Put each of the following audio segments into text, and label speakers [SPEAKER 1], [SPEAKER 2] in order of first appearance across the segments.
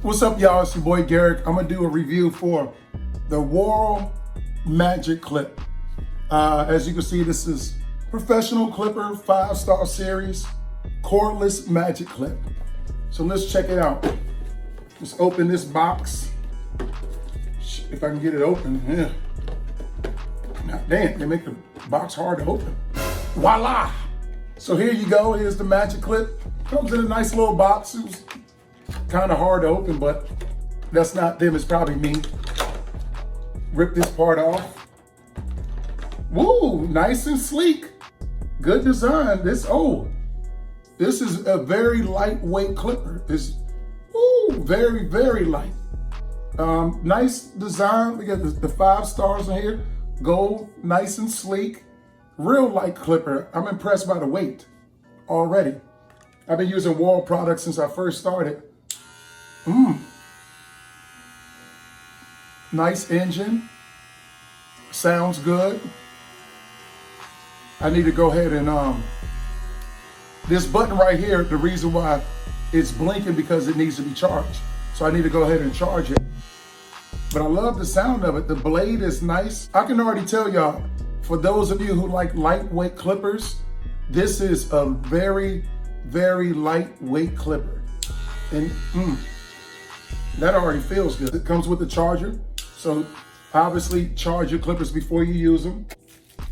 [SPEAKER 1] What's up, y'all? It's your boy Garrick. I'm gonna do a review for the Wahl Magic Clip. As you can see, this is professional clipper, 5-star series, cordless magic clip. So let's check it out. Let's open this box. If I can get it open, yeah. God damn, they make the box hard to open. Voila! So here you go, here's the magic clip. Comes in a nice little box. It was kind of hard to open, but that's not them, it's probably me. Rip this part off. Woo, nice and sleek. Good design. This is a very lightweight clipper. It's very, very light. Nice design. We got the 5 stars in here. Gold, nice and sleek. Real light clipper. I'm impressed by the weight already. I've been using Wahl products since I first started. Nice engine. Sounds good. I need to go ahead and this button right here, the reason why it's blinking because it needs to be charged. So I need to go ahead and charge it. But I love the sound of it. The blade is nice. I can already tell y'all, for those of you who like lightweight clippers, this is a very, very lightweight clipper. And that already feels good. It comes with the charger. So obviously charge your clippers before you use them.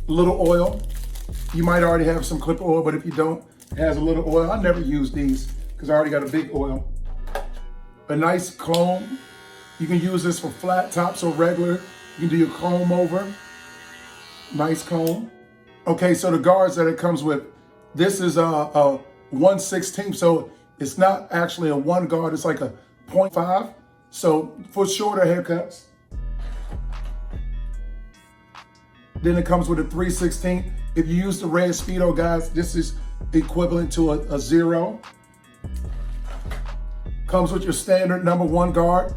[SPEAKER 1] A little oil. You might already have some clipper oil, but if you don't, it has a little oil. I never use these because I already got a big oil. A nice comb. You can use this for flat tops or regular. You can do your comb over. Nice comb. Okay, so the guards that it comes with, this is a 1/16, so it's not actually a 1 guard, it's like a 0.5. So for shorter haircuts. Then it comes with a 3/16. If you use the red Speedo, guys, this is equivalent to a 0. Comes with your standard number 1 guard.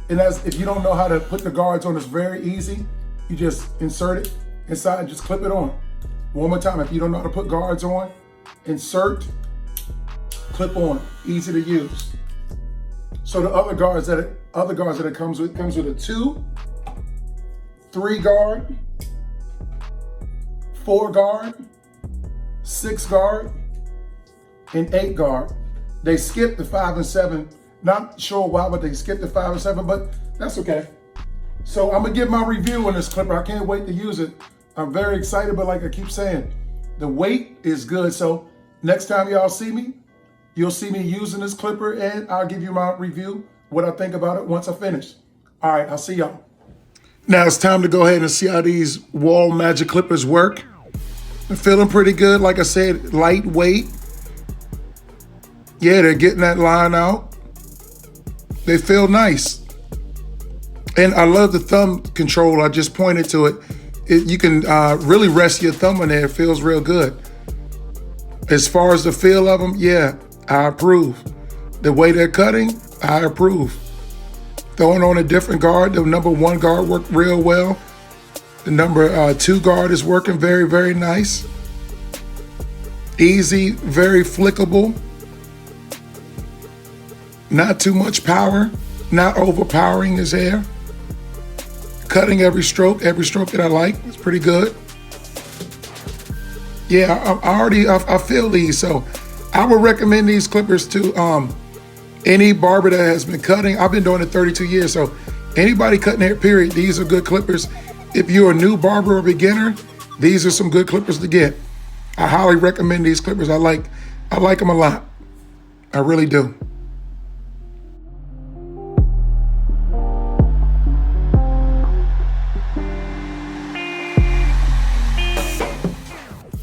[SPEAKER 1] And if you don't know how to put the guards on, it's very easy. You just insert it inside and just clip it on. One more time, if you don't know how to put guards on, insert, clip on, easy to use. So the other guards that it comes with a 2, 3 guard, 4 guard, 6 guard, and 8 guard. They skipped the 5 and 7. Not sure why, but they skipped the 5 and 7, but that's okay. So I'm gonna give my review on this clipper. I can't wait to use it. I'm very excited, but like I keep saying, the weight is good. So next time y'all see me, you'll see me using this clipper and I'll give you my review, what I think about it once I finish. All right, I'll see y'all. Now it's time to go ahead and see how these Wahl Magic Clippers work. I'm feeling pretty good. Like I said, lightweight. Yeah, they're getting that line out. They feel nice. And I love the thumb control. I just pointed to it. You can really rest your thumb on there. It feels real good. As far as the feel of them, yeah, I approve. The way they're cutting, I approve. Throwing on a different guard, the number 1 guard worked real well. The number 2 guard is working very, very nice. Easy, very flickable. Not too much power, not overpowering his hair. Cutting every stroke that I like. It's pretty good. Yeah, I feel these, so I would recommend these clippers to any barber that has been cutting. I've been doing it 32 years, so anybody cutting hair, period, these are good clippers. If you're a new barber or beginner, these are some good clippers to get. I highly recommend these clippers. I like them a lot. I really do.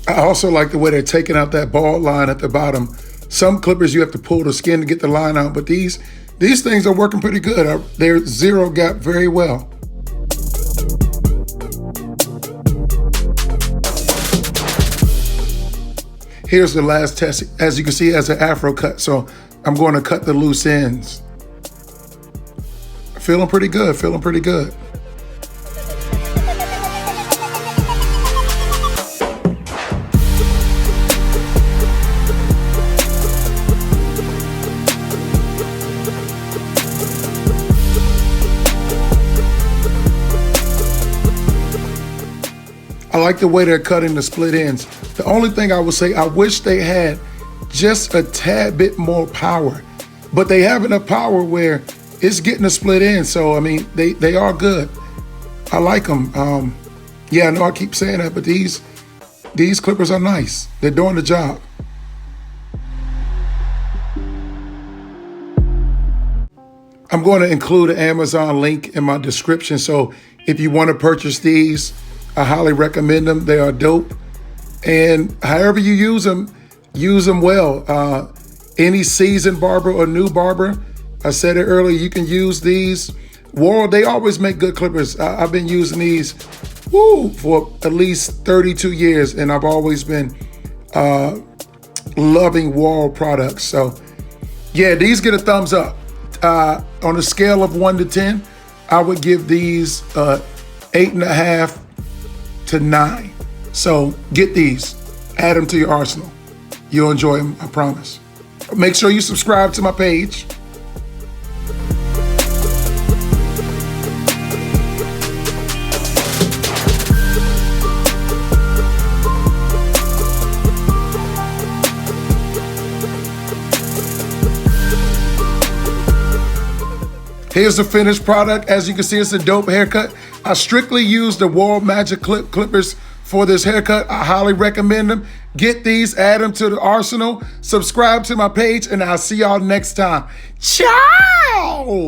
[SPEAKER 1] I also like the way they're taking out that bald line at the bottom. Some clippers you have to pull the skin to get the line out, but these things are working pretty good. They're 0 gap very well. Here's the last test. As you can see, it has an afro cut, so I'm going to cut the loose ends. Feeling pretty good, feeling pretty good. like the way they're cutting the split ends. The only thing I would say, I wish they had just a tad bit more power, but they have enough power where it's getting a split end. So, I mean, they are good. I like them. Yeah, I know I keep saying that, but these clippers are nice. They're doing the job. I'm going to include an Amazon link in my description. So if you want to purchase these, I highly recommend them. They are dope. And however you use them well. Any seasoned barber or new barber, I said it earlier, you can use these. Wahl, they always make good clippers. I've been using these for at least 32 years, and I've always been loving Wahl products. So yeah, these get a thumbs up. On a scale of 1 to 10, I would give these 8.5 to 9. So get these, add them to your arsenal. You'll enjoy them, I promise. Make sure you subscribe to my page. Here's the finished product. As you can see, it's a dope haircut. I strictly use the Wahl Magic Clippers for this haircut. I highly recommend them. Get these, add them to the arsenal. Subscribe to my page, and I'll see y'all next time. Ciao!